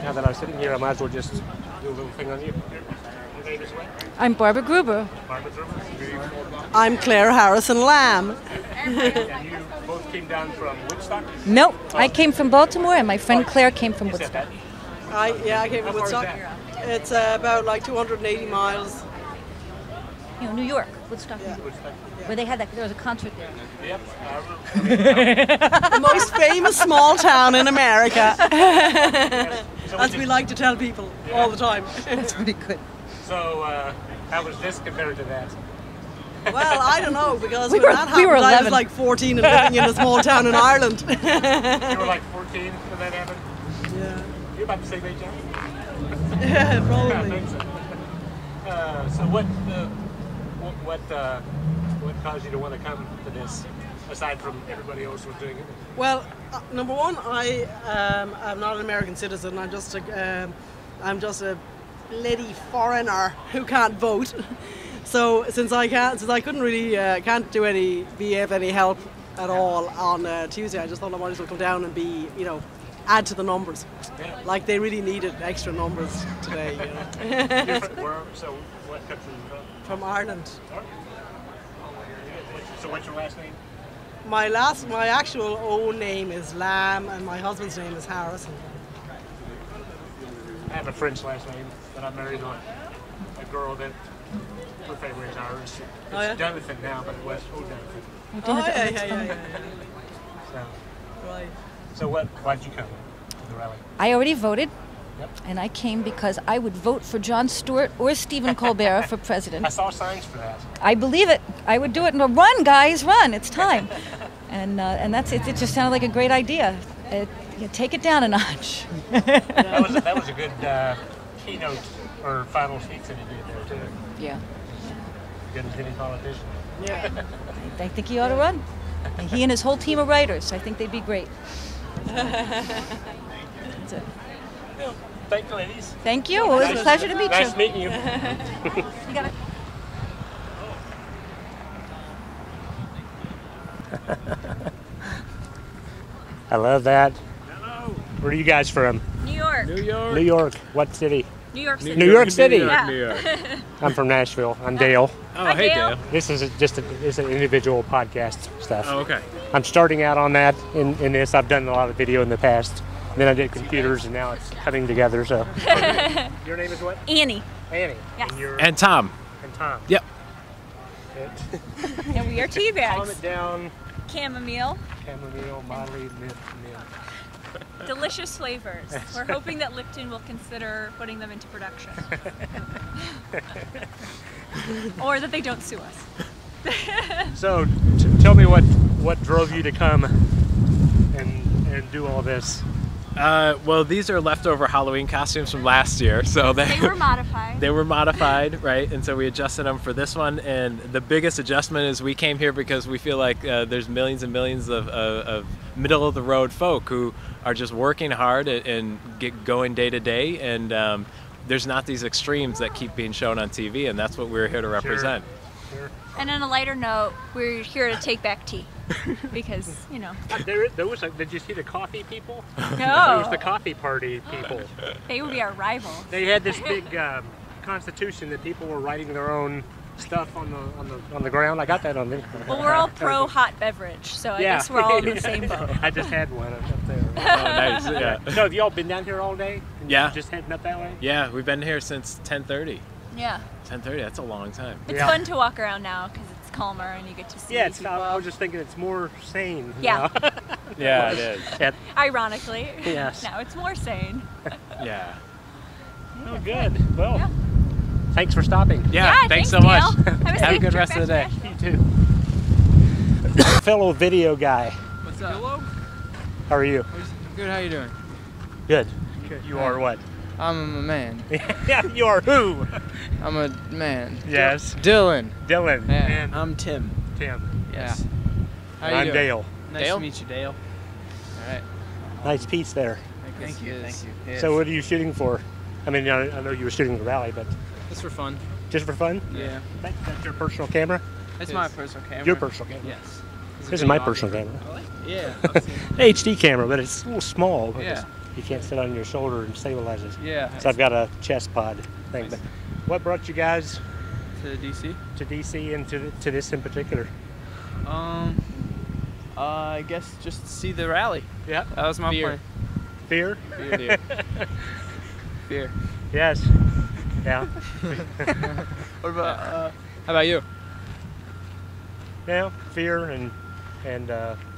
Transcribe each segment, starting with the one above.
now that I'm sitting here, I might as well just do a little thing on you. Your name is what? I'm Barbara Gruber. Barbara Gruber. I'm Claire Harrison Lamb. And you both came down from Woodstock? Nope, I came from Baltimore, and my friend Claire came from You said Woodstock. that? I came from How far is Woodstock. that? It's about like 280 miles. You know, New York, Woodstock, Yeah. New York, where they had that. There was a concert there. Yep. The most famous small town in America, So as we like to tell people all the time. That's pretty good. So, how was this compared to that? Well, I don't know, because We when were- that we were happened, I was 11. like 14 and living in a small town in Ireland. You were like 14 when that happened? Yeah, You're about the same age, John? yeah, I probably. think so. So what caused you to want to come to this, aside from everybody else was doing it? Well, number one, I am not an American citizen. I'm just a lady foreigner who can't vote. So since I couldn't really can't do be of any help at all on Tuesday, I just thought I might as well come down and be, add to the numbers. Yeah. Like they really needed extra numbers today. So what country are you from? From Ireland. So what's your last name? My actual own name is Lamb, and my husband's name is Harrison. I have a French last name, but I'm married to a girl that her family is Irish. It's Oh, yeah? Jonathan now, but it was old Jonathan. Oh yeah. So, Right. so why'd you come to the rally? I already voted, Yep. and I came because I would vote for Jon Stewart or Stephen Colbert for president. I saw signs for that. I believe it. I would do it. No, run, guys, run! It's time. And that's it. It just sounded like a great idea. Take it down a notch. That was a good keynote or final speech that he did there too. Yeah, Good as any politician. Yeah. I think he ought to run. And he and his whole team of writers. I think they'd be great. That's it. Well, thank you, ladies. Thank you. It was a pleasure to meet Nice you. meeting you. You got it. I love that. Hello. Where are you guys from? New York. New York. New York. What city? New York City. New York City. Yeah. New York. I'm from Nashville. I'm Dale. Oh, Hi, hey, Dale. Dale. This is it's an individual podcast stuff. Oh, okay. I'm starting out on that in this. I've done a lot of video in the past. Then I did computers, and now it's coming together. So, your name is what? Annie. Annie. Yes. And you're And Tom. and Tom. Yep. And we are tea Calm bags. it down. Chamomile. Chamomile, Molly, mint. Delicious flavors. We're hoping that Lipton will consider putting them into production. Or that they don't sue us. So, tell me what drove you to come and do all this. Well, these are leftover Halloween costumes from last year, so They were modified. they were modified, right? And so we adjusted them for this one. And the biggest adjustment is we came here because we feel like there's millions and millions of middle of the road folk who are just working hard and get going day to day. And there's not these extremes that keep being shown on TV, and that's what we're here to represent. Sure. And on a lighter note, we're here to take back tea. Because, There was did you see the coffee people? No. There was the coffee party people. they would be our rivals. They had this big constitution that people were writing their own stuff on the ground. I got that on there. Well, we're all pro hot beverage, so I guess we're all in the same boat. I just had one up there. Oh, nice. Yeah. So have y'all been down here all day? And Yeah. Just heading up that way? Yeah, we've been here since 10:30. Yeah. 10:30. That's a long time. It's Yeah. fun to walk around now because it's calmer and you get to see Yeah, it's. people. I was just thinking it's more sane. you Yeah. know? Yeah, it is. Yeah. Ironically. Yes. Now it's more sane. Yeah. Oh, good. Well, Yeah. thanks for stopping. Yeah. Thanks so Dale. much. Have a Have a safe good trip rest of the back day. to Nashville. You too. Fellow video guy. What's up? Hello. How are you? Good. How you doing? Good. Good. You are what? I'm a man. Yeah, you are who? I'm a man. Yes. Dylan. Dylan. Yeah. And I'm Tim. Tim. Yes. How And you I'm doing? Dale. Nice Dale? to meet you, Dale. All right. Nice piece there. Thank you. Thank you. Yes. So what are you shooting for? I mean, I know you were shooting the rally, but It's for fun. just for fun? Yeah. That's your personal camera? It's my personal camera. Your personal camera? Yes. This is my personal camera. Yeah. HD camera, but it's a little small. But Yeah. you can't sit on your shoulder and stabilize it. Yeah. So I've got a chest pod thing. Nice. But what brought you guys To DC. to DC and to this in particular? I guess just see the rally. Yeah. That was my plan. Fear? Fear. Fear. Yes. Yeah. What about how about you? Yeah. Fear and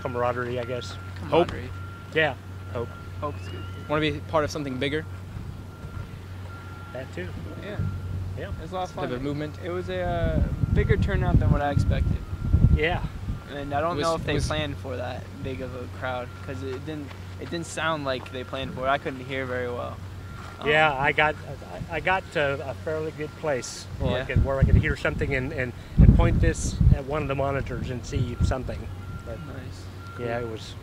camaraderie, I guess. Hope. Camaraderie. Yeah. Hope. Hope is good. Want to be part of something bigger? That too. Yeah. Yeah. It was a lot of fun. Type of movement. It was a bigger turnout than what I expected. Yeah. And I don't Was- know if they was- planned for that big of a crowd because it didn't sound like they planned for it. I couldn't hear very well. Yeah, I got to a fairly good place where, Yeah. where I could hear something and point this at one of the monitors and see something. But Nice. yeah, it was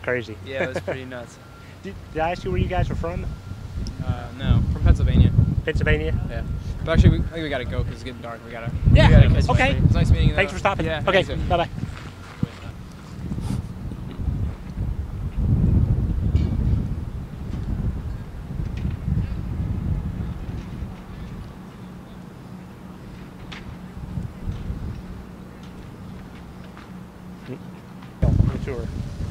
crazy. Yeah, it was pretty nuts. Did I ask you where you guys were from? No, from Pennsylvania. Pennsylvania? Yeah. But actually, I think we gotta go because it's getting dark. We gotta. Yeah. We gotta catch the Okay. train. It's nice meeting you. Thanks for stopping. Yeah, Okay. thanks. Bye bye. Tour.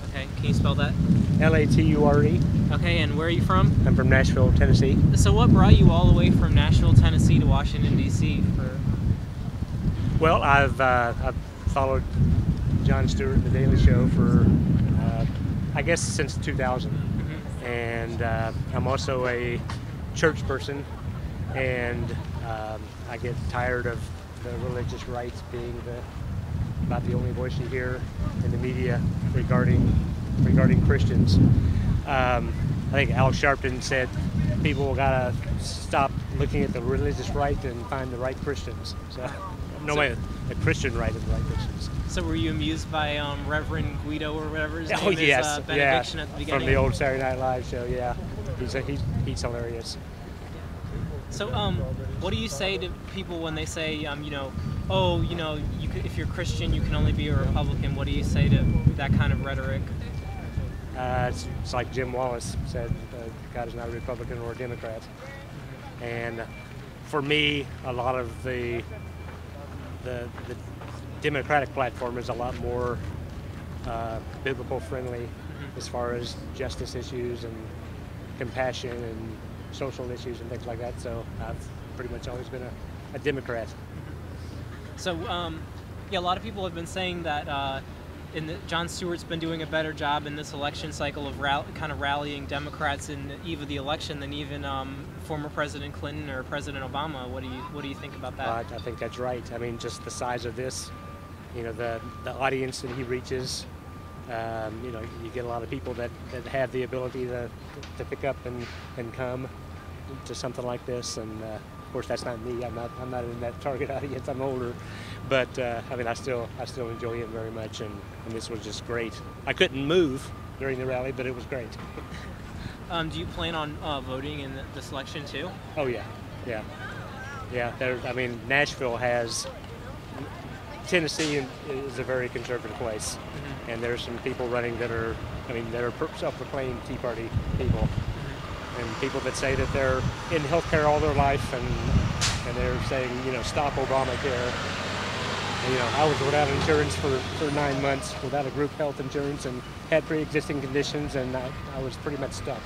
Okay, can you spell that? Lature. Okay, and where are you from? I'm from Nashville, Tennessee. So what brought you all the way from Nashville, Tennessee to Washington, D.C. for... Well, I've followed Jon Stewart and The Daily Show for, I guess, since 2000. And I'm also a church person, and I get tired of the religious rights being about the only voice you hear in the media regarding Christians. I think Al Sharpton said people gotta stop looking at the religious right and find the right Christians. So, no way, the Christian right and the right Christians. So were you amused by Reverend Guido or whatever his name Oh is, yes, benediction yeah, at the beginning? from the old Saturday Night Live show. Yeah, he's hilarious. So what do you say to people when they say, if you're Christian, you can only be a Republican? What do you say to that kind of rhetoric? It's like Jim Wallace said, God is not a Republican or a Democrat. And for me, a lot of the Democratic platform is a lot more biblical friendly as far as justice issues and compassion and social issues and things like that. So I've pretty much always been a Democrat. So, a lot of people have been saying that Jon Stewart's been doing a better job in this election cycle of kind of rallying Democrats in the eve of the election than even former President Clinton or President Obama. What do you think about that? I think that's right. I mean, just the size of this, the audience that he reaches. You get a lot of people that have the ability to pick up and come to something like this, and of course that's not me. I'm not in that target audience. I'm older, but I still enjoy him very much, and this was just great. I couldn't move during the rally, but it was great. Do you plan on voting in this election too? Oh yeah. Nashville has. Tennessee is a very conservative place, and there's some people running that are self-proclaimed Tea Party people, and people that say that they're in healthcare all their life, and they're saying, stop Obamacare. And, I was without insurance for 9 months, without a group health insurance, and had pre-existing conditions, and I was pretty much stuck.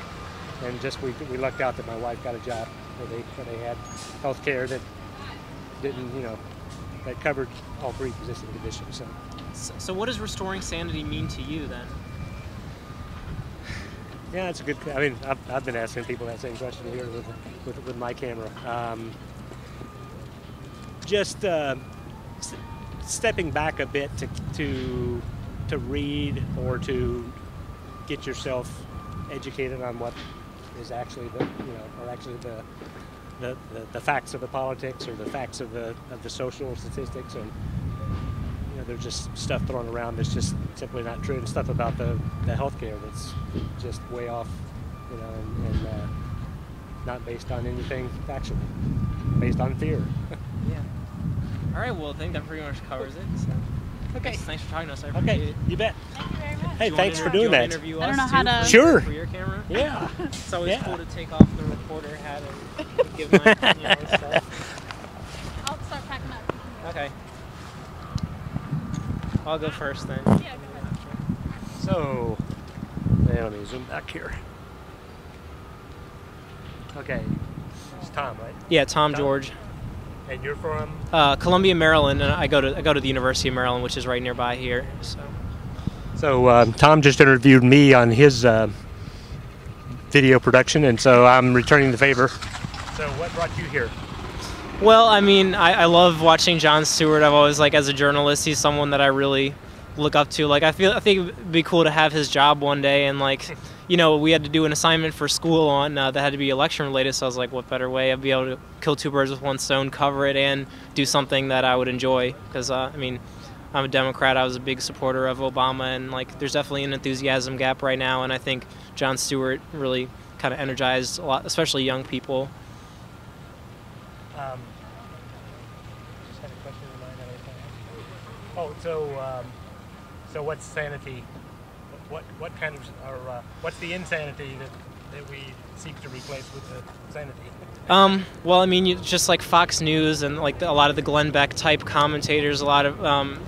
And just we lucked out that my wife got a job where they had healthcare that didn't, that covered all pre-existing conditions. So what does restoring sanity mean to you then? Yeah, it's a good. I've been asking people that same question here with my camera. Just stepping back a bit to read or to get yourself educated on what is actually the facts of the politics or the facts of the social statistics, and there's just stuff thrown around that's just simply not true, and stuff about the healthcare that's just way off, and not based on anything factual, based on fear. Yeah. All right. Well, I think that pretty much covers it. So. Okay. Thanks for talking to us. I appreciate Okay, it. you bet. Thank you very much. Hey, Do you thanks wanna for doing do you wanna that. interview I don't us know how too to- Sure. For your camera? Yeah. It's always Yeah. cool to take off the reporter hat and give my opinion on stuff. I'll start packing up. Okay. I'll go first then. Yeah, go ahead. So, let me zoom back here. Okay, it's Tom, right? Yeah, Tom George. And you're from? Columbia, Maryland, and I go to the University of Maryland, which is right nearby here. So Tom just interviewed me on his video production, and so I'm returning the favor. So what brought you here? Well, I mean, I love watching Jon Stewart. I've always, like, as a journalist, he's someone that I really look up to. Like, I think it'd be cool to have his job one day, and, like, you know, we had to do an assignment for school on that had to be election related, so I was like, what better way? I'd be able to kill two birds with one stone, cover it, and do something that I would enjoy. Because, I mean, I'm a Democrat. I was a big supporter of Obama, and, like, there's definitely an enthusiasm gap right now, and I think Jon Stewart really kind of energized a lot, especially young people. Just had a question in mind that I was gonna ask. So what's sanity? What kind of, or what's the insanity that we seek to replace with the sanity? Well, I mean, just like Fox News and like a lot of the Glenn Beck type commentators, a lot of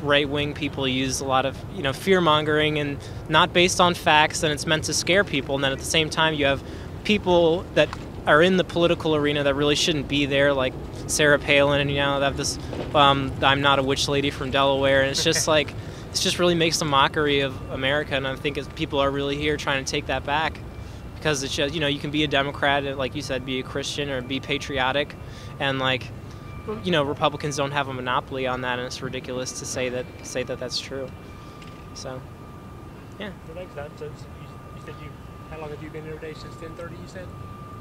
right-wing people use a lot of, you know, fear-mongering and not based on facts, and it's meant to scare people. And then at the same time, you have people that are in the political arena that really shouldn't be there, like Sarah Palin, and, you know, they have this I'm not a witch lady from Delaware, and it's just like, it just really makes a mockery of America, and I think people are really here trying to take that back. Because it's just, you know, you can be a Democrat and, like you said, be a Christian or be patriotic, and, like, you know, Republicans don't have a monopoly on that, and it's ridiculous to say that that's true. So, yeah. Well, thanks, Don. So you said how long have you been here today? Since 10:30, you said,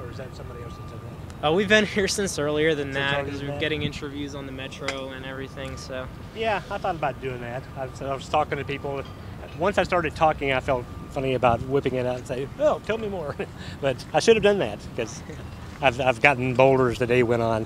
or is that somebody else that said that? We've been here since earlier than that because earlier we're than getting interviews on the Metro and everything. So. Yeah, I thought about doing that. I was talking to people. Once I started talking, I felt funny about whipping it out and say, "Oh, tell me more." But I should have done that because I've gotten bolder as the day went on.